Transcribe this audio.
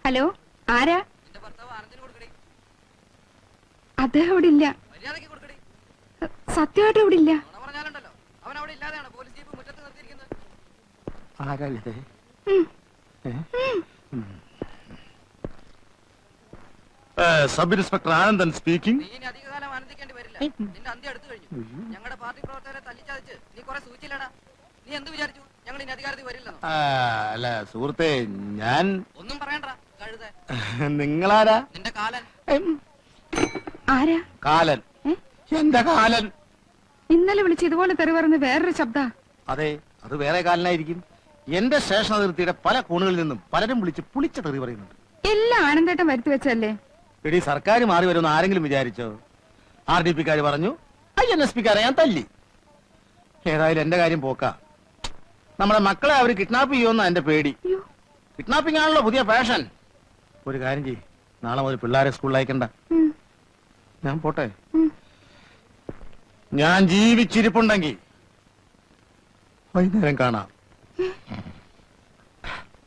Hello, ആരാ? അദ്ദേഹം ഇവിടെ ഇല്ല. സത്യമായിട്ട് ഇവിടെ ഇല്ല. Sub inspector Anandan speaking. അധികകാലം ആനന്ദിക്കേണ്ടി വരില്ല. നിന്റെ അന്ത്യം അടുത്തു കഴിഞ്ഞു. ഞങ്ങളുടെ പാർട്ടി പ്രവർത്തകരെ തല്ലിച്ചതച്ച് നീ കുറെ സൂചിച്ചില്ലടാ. നീ എന്ത് വിചാരിച്ചു ഞങ്ങൾ ഇനി അധികാരത്തിൽ വരില്ലെന്നോ? അല്ല സുഹൃത്തെ, ഞാൻ ഒന്നും പറയണ്ട. കഴുത നിങ്ങളാരാ? നിന്റെ കാലൻ. ആരാ? കാലൻ. എന്റെ കാലൻ. ഇന്നലെ വിളിച്ച് ഇതുപോലെ തെറി പറഞ്ഞ വേറൊരു ശബ്ദ. അതെ, അത് വേറെ കാലനായിരിക്കും. എന്റെ സ്റ്റേഷൻ അതിർത്തിയുടെ പല കോണുകളിൽ നിന്നും പലരും വിളിച്ച് പുളിച്ച തെറി പറയുന്നുണ്ട്. എല്ലാം ആനന്ദേട്ടൻ വരുത്തി വെച്ചല്ലേ? എടി, സർക്കാർ മാറി വരുമെന്ന് ആരെങ്കിലും വിചാരിച്ചോ? RDP-ക്കാര് പറഞ്ഞു, INSP-ക്കാരെ ഞാൻ തല്ലി. ഏതായാലും എന്റെ കാര്യം പോക്കാ. നമ്മുടെ മക്കളെ അവര് കിഡ്നാപ്പ് ചെയ്യുമെന്നാ എന്റെ പേടി. കിഡ്നാപ്പിംഗ് ആണല്ലോ പുതിയ ഫാഷൻ. ഒരു കാര്യം ചെയ്യ്, നാളെ ഒരു പിള്ളേരെ സ്കൂളിൽ അയക്കണ്ട. ഞാൻ പോട്ടെ. ഞാൻ ജീവിച്ചിരിപ്പുണ്ടെങ്കിൽ വൈകുന്നേരം കാണാം.